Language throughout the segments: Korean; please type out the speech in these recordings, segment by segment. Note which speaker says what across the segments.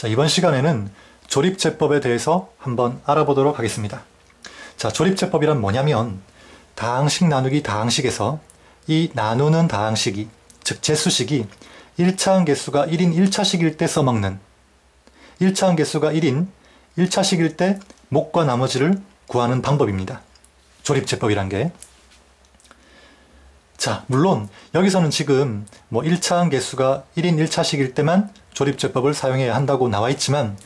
Speaker 1: 자, 이번 시간에는 조립제법에 대해서 한번 알아보도록 하겠습니다. 자, 조립제법이란 뭐냐면 다항식 나누기 다항식에서 이 나누는 다항식이, 즉 제수식이 1차항 개수가 1인 1차식일 때 써먹는, 1차항 개수가 1인 1차식일 때 목과 나머지를 구하는 방법입니다. 조립제법이란 게. 자, 물론 여기서는 지금 1차항 개수가 1인 1차식일 때만 조립제법을 사용해야 한다고 나와 있지만,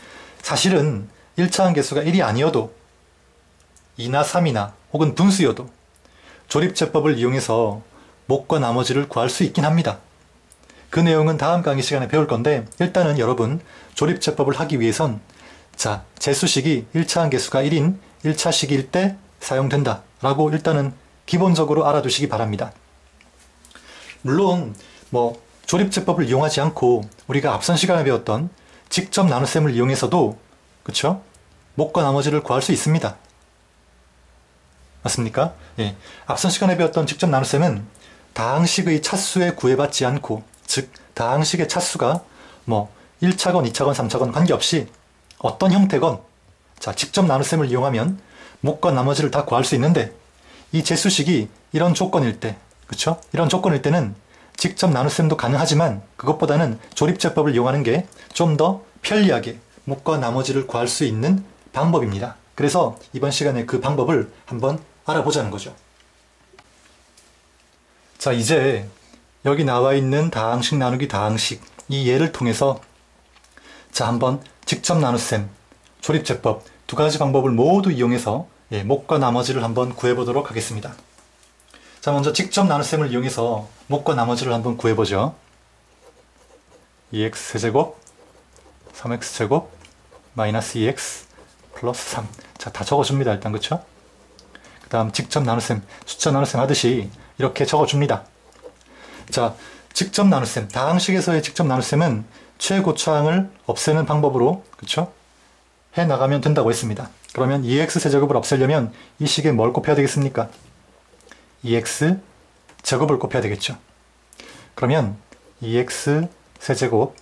Speaker 1: 사실은 1차항 개수가 1이 아니어도 2나 3이나 혹은 분수여도 조립제법을 이용해서 목과 나머지를 구할 수 있긴 합니다. 그 내용은 다음 강의 시간에 배울 건데, 일단은 여러분 조립제법을 하기 위해선 자, 제수식이 1차항 개수가 1인 1차식일 때 사용된다 라고 일단은 기본적으로 알아두시기 바랍니다. 물론 조립제법을 이용하지 않고 우리가 앞선 시간에 배웠던 직접 나눗셈을 이용해서도, 그쵸? 목과 나머지를 구할 수 있습니다. 맞습니까? 예. 앞선 시간에 배웠던 직접 나눗셈은 다항식의 차수에 구애받지 않고, 즉 다항식의 차수가 1차건 2차건 3차건 관계없이 어떤 형태건, 자, 직접 나눗셈을 이용하면 목과 나머지를 다 구할 수 있는데, 이 제수식이 이런 조건일 때, 그쵸? 이런 조건일 때는 직접 나눗셈도 가능하지만 그것보다는 조립제법을 이용하는 게 좀 더 편리하게 목과 나머지를 구할 수 있는 방법입니다. 그래서 이번 시간에 그 방법을 한번 알아보자는 거죠. 자, 이제 여기 나와 있는 다항식 나누기 다항식, 이 예를 통해서 자, 한번 직접 나눗셈, 조립제법 두 가지 방법을 모두 이용해서 목과 나머지를 한번 구해보도록 하겠습니다. 자, 먼저 직접 나눗셈을 이용해서 목과 나머지를 한번 구해보죠. 2x세제곱 3x제곱 마이너스 2x 플러스 3. 자, 다 적어줍니다. 일단, 그쵸? 그 다음 직접 나눗셈, 숫자 나눗셈 하듯이 이렇게 적어줍니다. 자, 직접 나눗셈, 다항식에서의 직접 나눗셈은 최고차항을 없애는 방법으로, 그쵸? 해나가면 된다고 했습니다. 그러면 2x세제곱을 없애려면 이 식에 뭘 곱해야 되겠습니까? 2x제곱을 곱해야 되겠죠. 그러면 2x세제곱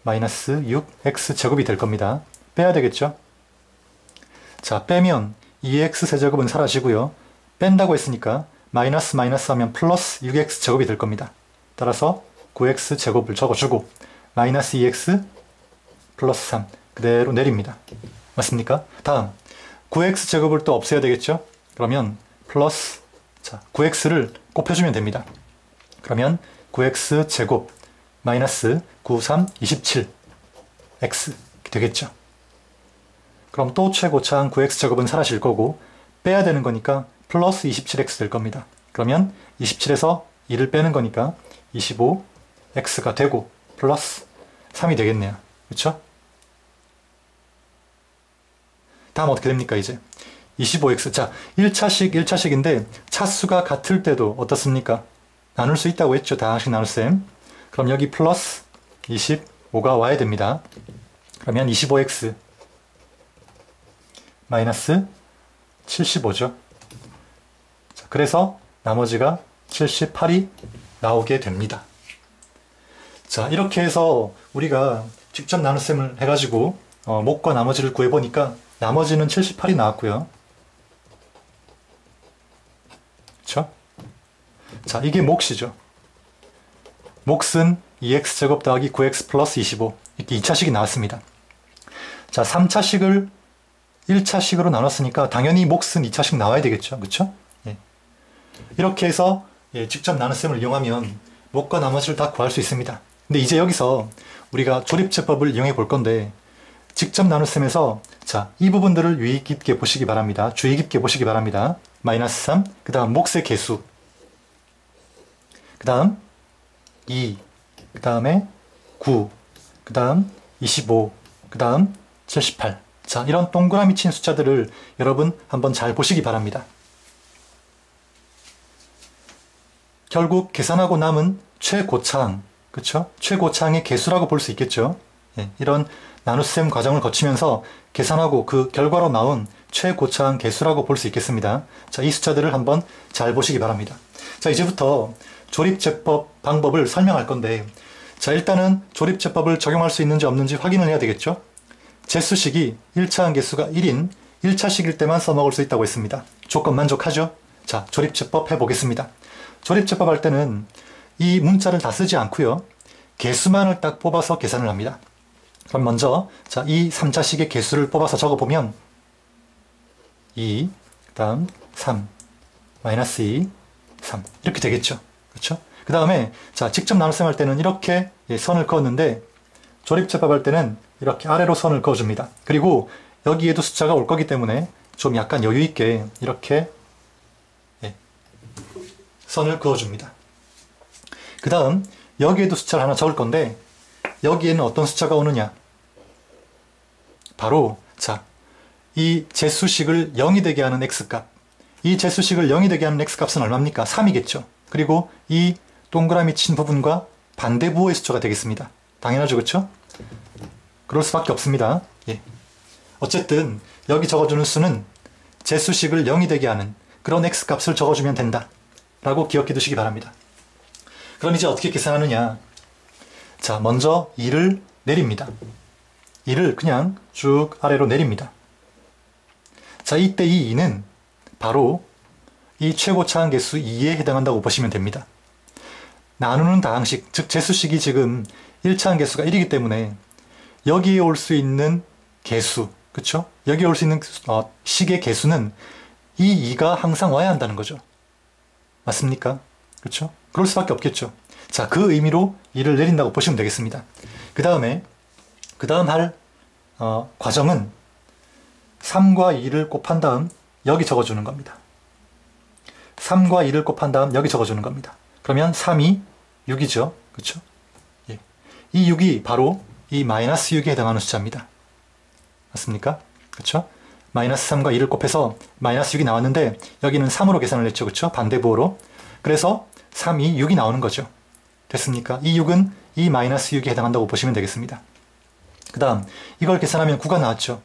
Speaker 1: 마이너스 6x제곱이 될 겁니다. 빼야 되겠죠? 자, 빼면 2x세제곱은 사라지고요. 뺀다고 했으니까 마이너스 마이너스 하면 플러스 6x제곱이 될 겁니다. 따라서 9x제곱을 적어주고 마이너스 2x 플러스 3 그대로 내립니다. 맞습니까? 다음 9x제곱을 또 없애야 되겠죠? 그러면 플러스, 자, 9x를 곱해주면 됩니다. 그러면 9x제곱 마이너스 9, 3, 27 x 되겠죠. 그럼 또 최고차항 9x제곱은 사라질 거고 빼야 되는 거니까 플러스 27x 될 겁니다. 그러면 27에서 2를 빼는 거니까 25x가 되고 플러스 3이 되겠네요. 그렇죠? 다음 어떻게 됩니까 이제? 25x. 자, 1차식인데 차수가 같을 때도 어떻습니까? 나눌 수 있다고 했죠. 다항식 나눗셈. 그럼 여기 플러스 25가 와야 됩니다. 그러면 25x 마이너스 75죠. 자, 그래서 나머지가 78이 나오게 됩니다. 자, 이렇게 해서 우리가 직접 나눗셈을 해가지고 목과 나머지를 구해보니까 나머지는 78이 나왔고요. 그쵸? 자, 이게 몫이죠. 몫은 2x제곱 더하기 9x 플러스 25 이렇게 2차식이 나왔습니다. 자, 3차식을 1차식으로 나눴으니까 당연히 몫은 2차식 나와야 되겠죠. 그쵸? 예. 이렇게 해서 직접 나눗셈을 이용하면 목과 나머지를 다 구할 수 있습니다. 근데 이제 여기서 우리가 조립제법을 이용해 볼 건데, 직접 나눗셈에서 자, 이 부분들을 유의 깊게 보시기 바랍니다. 주의 깊게 보시기 바랍니다. 마이너스 3, 그 다음 몫의 개수, 그 다음 2, 그 다음에 9, 그 다음 25, 그 다음 78. 자, 이런 동그라미 친 숫자들을 여러분 한번 잘 보시기 바랍니다. 결국 계산하고 남은 최고차항, 그쵸? 최고차항의 개수라고 볼 수 있겠죠. 예, 이런 나눗셈 과정을 거치면서 계산하고 그 결과로 나온 최고차항 개수라고 볼 수 있겠습니다. 자, 이 숫자들을 한번 잘 보시기 바랍니다. 자, 이제부터 조립제법 방법을 설명할 건데, 자, 일단은 조립제법을 적용할 수 있는지 없는지 확인을 해야 되겠죠. 재수식이 1차 함계수가 1인 1차식일 때만 써먹을 수 있다고 했습니다. 조건 만족하죠? 자, 조립제법 해보겠습니다. 조립제법 할 때는 이 문자를 다 쓰지 않고요. 개수만을 딱 뽑아서 계산을 합니다. 그럼 먼저 자, 이 3차식의 개수를 뽑아서 적어보면 2, 그 다음 3, 마이너스 2, 3 이렇게 되겠죠. 그렇죠? 그 다음에 자, 직접 나눗셈 할 때는 이렇게 선을 그었는데 조립제법 할 때는 이렇게 아래로 선을 그어줍니다. 그리고 여기에도 숫자가 올 거기 때문에 좀 약간 여유 있게 이렇게 선을 그어줍니다. 그 다음 여기에도 숫자를 하나 적을 건데 여기에는 어떤 숫자가 오느냐? 바로 자, 이 재수식을 0이 되게 하는 x값, 이 재수식을 0이 되게 하는 x값은 얼마입니까? 3이겠죠. 그리고 이 동그라미 친 부분과 반대부호의 숫자가 되겠습니다. 당연하죠, 그렇죠? 그럴 수밖에 없습니다. 예. 어쨌든 여기 적어주는 수는 재수식을 0이 되게 하는 그런 x값을 적어주면 된다 라고 기억해 두시기 바랍니다. 그럼 이제 어떻게 계산하느냐? 자, 먼저 2를 내립니다. 2를 그냥 쭉 아래로 내립니다. 자, 이때 이 2는 바로 이 최고차 함계수 2에 해당한다고 보시면 됩니다. 나누는 다항식, 즉 재수식이 지금 1차 함계수가 1이기 때문에 여기에 올 수 있는 개수, 그쵸? 여기에 올 수 있는 식의 개수는 이 2가 항상 와야 한다는 거죠. 맞습니까? 그렇죠? 그럴 수밖에 없겠죠. 자, 그 의미로 2를 내린다고 보시면 되겠습니다. 그 다음 할 과정은 3과 2를 곱한 다음 여기 적어주는 겁니다. 3과 2를 곱한 다음 여기 적어주는 겁니다. 그러면 3이 6이죠. 그렇죠? 예. 이 6이 바로 이 마이너스 6에 해당하는 숫자입니다. 맞습니까? 그렇죠? 마이너스 3과 2를 곱해서 마이너스 6이 나왔는데 여기는 3으로 계산을 했죠. 그렇죠? 반대부호로. 그래서 3이 6이 나오는 거죠. 됐습니까? 이 6은 이 마이너스 6에 해당한다고 보시면 되겠습니다. 그 다음 이걸 계산하면 9가 나왔죠.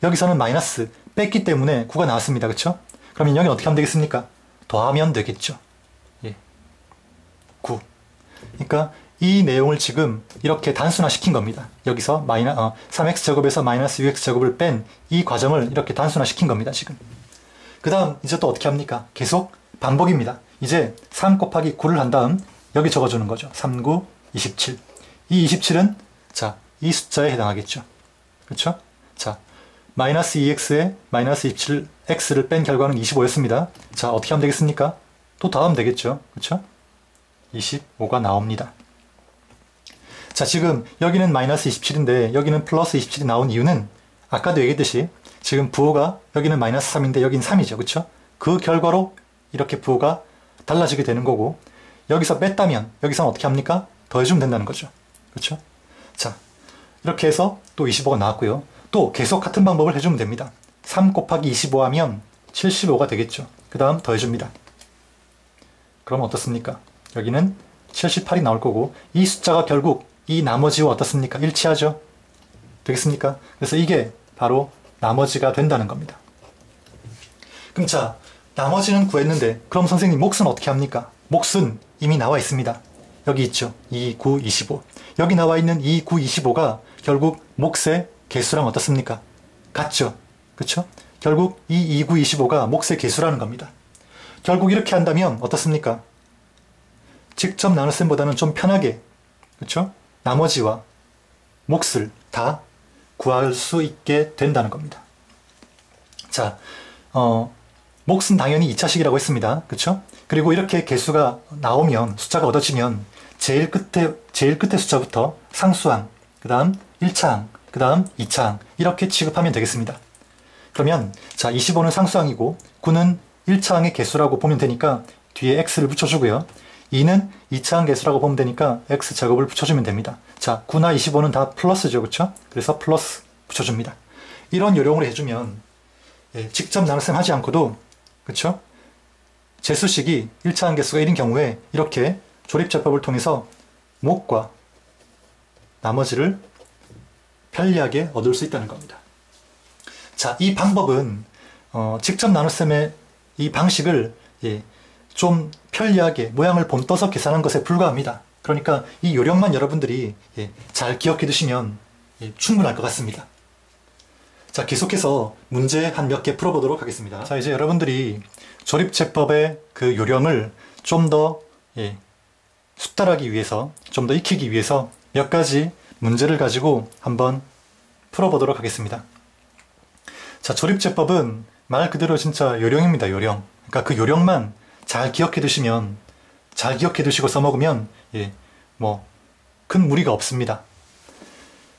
Speaker 1: 여기서는 마이너스 뺐기 때문에 9가 나왔습니다. 그렇죠? 그러면 여기는 어떻게 하면 되겠습니까? 더하면 되겠죠. 예. 9. 그러니까 이 내용을 지금 이렇게 단순화 시킨 겁니다. 여기서 3x제곱에서 마이너스 6x제곱을 뺀 이 과정을 이렇게 단순화 시킨 겁니다. 지금. 그 다음 이제 또 어떻게 합니까? 계속 반복입니다. 이제 3 곱하기 9를 한 다음 여기 적어주는 거죠. 3, 9, 27. 이 27은 자, 이 숫자에 해당하겠죠. 그렇죠? 자, 마이너스 2x에 마이너스 27x를 뺀 결과는 25였습니다. 자, 어떻게 하면 되겠습니까? 또 더하면 되겠죠. 그렇죠? 25가 나옵니다. 자, 지금 여기는 마이너스 27인데 여기는 플러스 27이 나온 이유는 아까도 얘기했듯이 지금 부호가 여기는 마이너스 3인데 여기는 3이죠. 그렇죠? 그 결과로 이렇게 부호가 달라지게 되는 거고 여기서 뺐다면 여기서는 어떻게 합니까? 더해주면 된다는 거죠. 그렇죠? 자, 이렇게 해서 또 25가 나왔고요. 또 계속 같은 방법을 해주면 됩니다. 3 곱하기 25 하면 75가 되겠죠. 그 다음 더해줍니다. 그럼 어떻습니까? 여기는 78이 나올 거고 이 숫자가 결국 이 나머지와 어떻습니까? 일치하죠? 되겠습니까? 그래서 이게 바로 나머지가 된다는 겁니다. 그럼 자, 나머지는 구했는데 그럼 선생님 몫은 어떻게 합니까? 몫은 이미 나와 있습니다. 여기 있죠. 2, 9, 25. 여기 나와 있는 2, 9, 25가 결국 몫의 개수랑 어떻습니까? 같죠? 그쵸? 결국 이 2, 9, 25가 몫의 개수라는 겁니다. 결국 이렇게 한다면 어떻습니까? 직접 나눗셈보다는 좀 편하게, 그쵸? 나머지와 몫을 다 구할 수 있게 된다는 겁니다. moeten 몫은 당연히 2차식이라고 했습니다. 그쵸? 그리고 이렇게 개수가 나오면, 숫자가 얻어지면 제일 끝에 숫자부터 상수항, 그 다음 1차항, 그 다음 2차항 이렇게 취급하면 되겠습니다. 그러면 자, 25는 상수항이고 9는 1차항의 개수라고 보면 되니까 뒤에 x를 붙여주고요. 2는 2차항 개수라고 보면 되니까 x제곱을 붙여주면 됩니다. 자, 9나 25는 다 플러스죠. 그쵸? 그래서 플러스 붙여줍니다. 이런 요령으로 해주면 직접 나눗셈 하지 않고도 그쵸? 재수식이 1차항 개수가 1인 경우에 이렇게 조립제법을 통해서 몫과 나머지를 편리하게 얻을 수 있다는 겁니다. 자, 이 방법은 직접 나눗셈의 이 방식을 좀 편리하게 모양을 본떠서 계산한 것에 불과합니다. 그러니까 이 요령만 여러분들이 잘 기억해 두시면 충분할 것 같습니다. 자, 계속해서 문제 한 몇 개 풀어보도록 하겠습니다. 자, 이제 여러분들이 조립제법의 그 요령을 좀 더 숙달하기 위해서, 좀 더 익히기 위해서 몇 가지 문제를 가지고 한번 풀어보도록 하겠습니다. 자, 조립제법은 말 그대로 진짜 요령입니다. 요령. 그러니까 그 요령만 잘 기억해 두시면, 잘 기억해 두시고 써먹으면 뭐 큰 무리가 없습니다.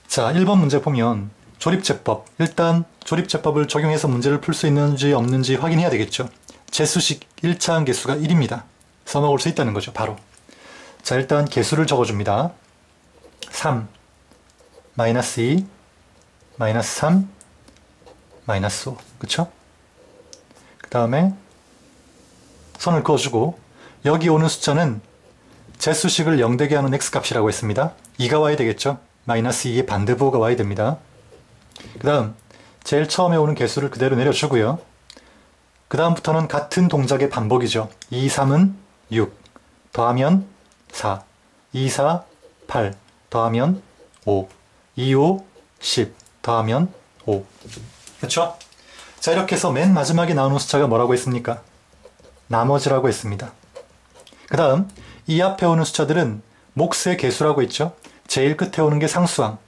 Speaker 1: 자, 1번 문제 보면 조립제법. 일단 조립제법을 적용해서 문제를 풀 수 있는지 없는지 확인해야 되겠죠. 재수식 1차항 개수가 1입니다. 써먹을 수 있다는 거죠. 바로. 자, 일단 개수를 적어줍니다. 3, 마이너스 2, 마이너스 3, 마이너스 5. 그쵸? 그 다음에 선을 그어주고 여기 오는 숫자는 재수식을 0되게 하는 x값이라고 했습니다. 2가 와야 되겠죠? 마이너스 2의 반대부호가 와야 됩니다. 그 다음 제일 처음에 오는 개수를 그대로 내려주고요. 그 다음부터는 같은 동작의 반복이죠. 2, 3은 6 더하면 4, 2, 4, 8 더하면 5, 2, 5, 10 더하면 5. 그렇죠? 자, 이렇게 해서 맨 마지막에 나오는 숫자가 뭐라고 했습니까? 나머지라고 했습니다. 그 다음 이 앞에 오는 숫자들은 몫의 개수라고 했죠. 제일 끝에 오는 게 상수항,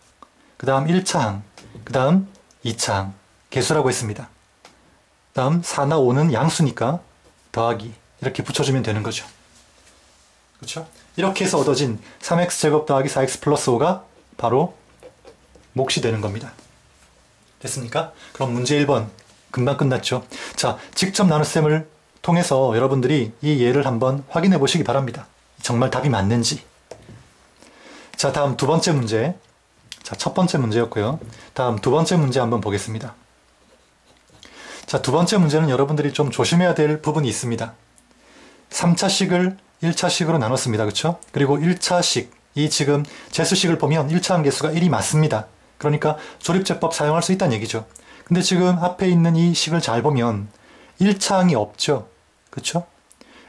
Speaker 1: 그 다음 1차항, 그 다음 2차항 개수라고 했습니다. 그 다음 4나 5는 양수니까 더하기 이렇게 붙여주면 되는 거죠. 그렇죠? 이렇게 해서 얻어진 3x제곱 더하기 4x 플러스 5가 바로 몫이 되는 겁니다. 됐습니까? 그럼 문제 1번 금방 끝났죠. 자, 직접 나눗셈을 통해서 여러분들이 이 예를 한번 확인해 보시기 바랍니다. 정말 답이 맞는지. 자, 다음 두 번째 문제. 자, 첫 번째 문제였고요. 다음 두 번째 문제 한번 보겠습니다. 자, 두 번째 문제는 여러분들이 좀 조심해야 될 부분이 있습니다. 3차식을 1차식으로 나눴습니다. 그렇죠? 그리고 1차식, 이 지금 재수식을 보면 1차항 개수가 1이 맞습니다. 그러니까 조립제법 사용할 수 있다는 얘기죠. 근데 지금 앞에 있는 이 식을 잘 보면 1차항이 없죠. 그렇죠?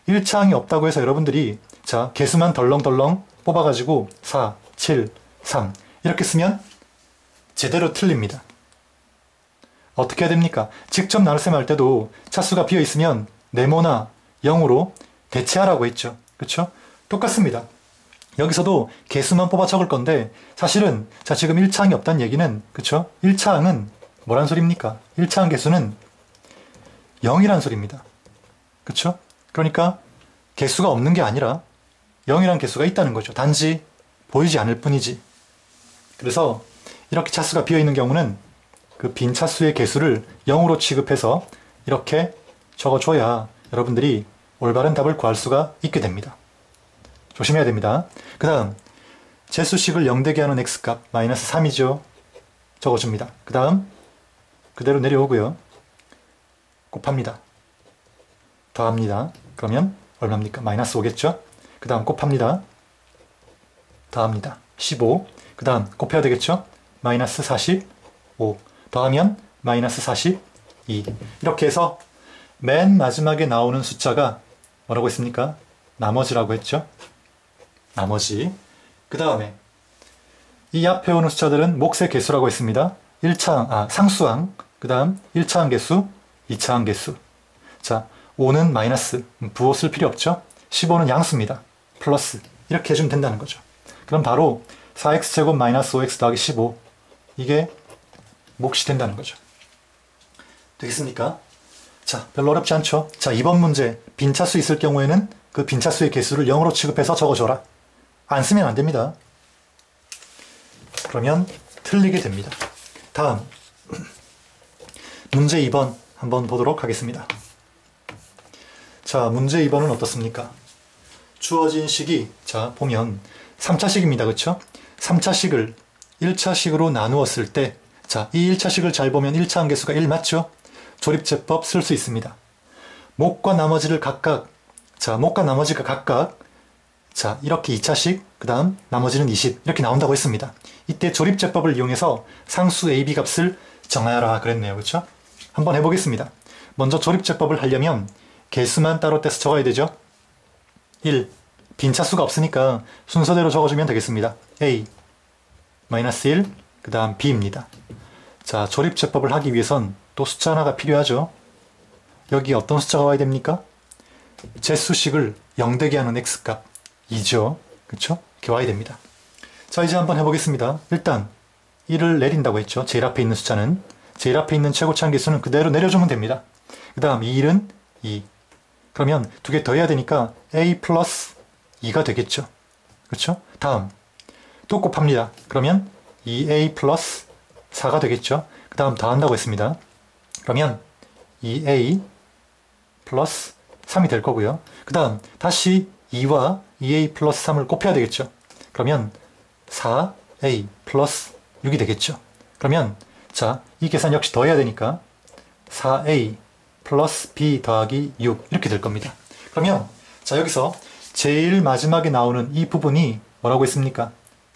Speaker 1: 1차항이 없다고 해서 여러분들이 자, 개수만 덜렁덜렁 뽑아가지고 4, 7, 3 이렇게 쓰면 제대로 틀립니다. 어떻게 해야 됩니까? 직접 나눗셈 할 때도 차수가 비어 있으면 네모나 0으로 대체하라고 했죠. 그렇죠? 똑같습니다. 여기서도 개수만 뽑아 적을 건데 사실은 자, 지금 1차항이 없다는 얘기는 그렇죠? 1차항은 뭐란 소리입니까? 1차항 개수는 0이란 소리입니다. 그렇죠? 그러니까 개수가 없는 게 아니라 0이란 개수가 있다는 거죠. 단지 보이지 않을 뿐이지. 그래서 이렇게 차수가 비어 있는 경우는 그 빈 차수의 개수를 0으로 취급해서 이렇게 적어줘야 여러분들이 올바른 답을 구할 수가 있게 됩니다. 조심해야 됩니다. 그 다음 재수식을 0되게 하는 x값 마이너스 3이죠. 적어줍니다. 그 다음 그대로 내려오고요. 곱합니다. 더합니다. 그러면 얼마입니까? 마이너스 5겠죠? 그 다음 곱합니다. 더합니다. 15. 그 다음 곱해야 되겠죠? 마이너스 45. 더하면 마이너스 42. 이렇게 해서 맨 마지막에 나오는 숫자가 뭐라고 했습니까? 나머지라고 했죠? 나머지. 그 다음에 이 앞에 오는 숫자들은 몫의 개수라고 했습니다. 1차항, 상수항. 그 다음 1차항 개수, 2차항 개수. 자, 5는 마이너스. 부호 쓸 필요 없죠? 15는 양수입니다. 플러스. 이렇게 해주면 된다는 거죠. 그럼 바로 4x제곱 마이너스 5x 더하기 15. 이게 몫이 된다는 거죠. 되겠습니까? 자, 별로 어렵지 않죠? 자, 2번 문제. 빈차수 있을 경우에는 그 빈차수의 개수를 0으로 취급해서 적어줘라. 안 쓰면 안 됩니다. 그러면 틀리게 됩니다. 다음 문제 2번 한번 보도록 하겠습니다. 자, 문제 2번은 어떻습니까? 주어진 식이 자, 보면 3차식입니다. 그렇죠? 3차식을 1차식으로 나누었을 때 자, 이 1차식을 잘 보면 1차항 개수가 1 맞죠? 조립제법 쓸 수 있습니다. 몫과 나머지를 각각 자, 몫과 나머지가 각각 자, 이렇게 2차식 그 다음 나머지는 20 이렇게 나온다고 했습니다. 이때 조립제법을 이용해서 상수 a, b 값을 정하여라 그랬네요. 그렇죠? 한번 해보겠습니다. 먼저 조립제법을 하려면 개수만 따로 떼서 적어야 되죠. 1. 빈차수가 없으니까 순서대로 적어주면 되겠습니다. a 마이너스 1 그 다음 b입니다. 자, 조립제법을 하기 위해선 또 숫자 하나가 필요하죠. 여기 어떤 숫자가 와야 됩니까? 제수식을 0되게 하는 x값 2죠. 그쵸? 이렇게 와야 됩니다. 자, 이제 한번 해보겠습니다. 일단 1을 내린다고 했죠. 제일 앞에 있는 숫자는. 제일 앞에 있는 최고차항계수는 그대로 내려주면 됩니다. 그 다음 이 1은 2. 그러면 두 개 더 해야 되니까 a 플러스 2가 되겠죠. 그렇죠? 다음 또 곱합니다. 그러면 2a 플러스 4가 되겠죠. 그 다음 더한다고 했습니다. 그러면 2a 플러스 3이 될 거고요. 그 다음 다시 2와 2a 플러스 3을 곱해야 되겠죠. 그러면 4a 플러스 6이 되겠죠. 그러면 자, 이 계산 역시 더해야 되니까 4a 플러스 b 더하기 6 이렇게 될 겁니다. 그러면 자, 여기서 제일 마지막에 나오는 이 부분이 뭐라고 했습니까?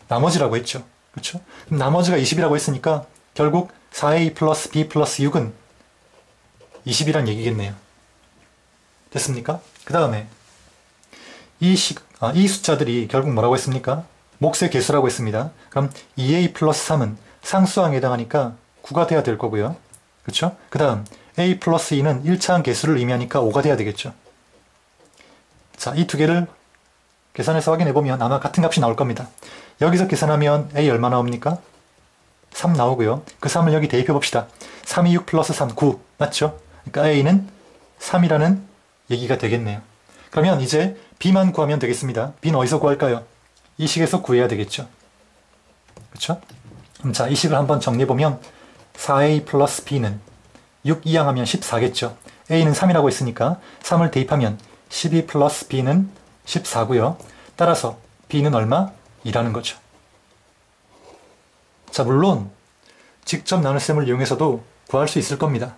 Speaker 1: 나머지라고 했죠. 그렇죠? 그럼 나머지가 20이라고 했으니까 결국 4a 플러스 b 플러스 6은 20이란 얘기겠네요. 됐습니까? 그 다음에 이 숫자들이 결국 뭐라고 했습니까? 몫의 개수라고 했습니다. 그럼 2a 플러스 3은 상수항에 해당하니까 9가 돼야 될 거고요. 그렇죠? 그 다음 a 플러스 2는 1차항 개수를 의미하니까 5가 돼야 되겠죠. 자, 이 두 개를 계산해서 확인해보면 아마 같은 값이 나올 겁니다. 여기서 계산하면 a 얼마 나옵니까? 3 나오고요. 그 3을 여기 대입해봅시다. 3이 6 플러스 3, 9 맞죠? 그러니까 a는 3이라는 얘기가 되겠네요. 그러면 이제 b만 구하면 되겠습니다. b는 어디서 구할까요? 이 식에서 구해야 되겠죠. 그렇죠? 자, 이 식을 한번 정리해보면 4a 플러스 b는 6 이항하면 14겠죠. a는 3이라고 했으니까 3을 대입하면 12 플러스 b는 14고요. 따라서 b는 얼마? 2라는 거죠. 자, 물론 직접 나눗셈을 이용해서도 구할 수 있을 겁니다.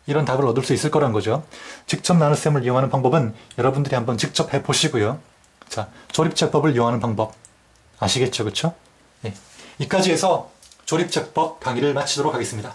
Speaker 1: 이런 답을 얻을 수 있을 거란 거죠. 직접 나눗셈을 이용하는 방법은 여러분들이 한번 직접 해보시고요. 자, 조립제법을 이용하는 방법 아시겠죠? 그쵸? 네. 이까지 해서 조립제법 강의를 마치도록 하겠습니다.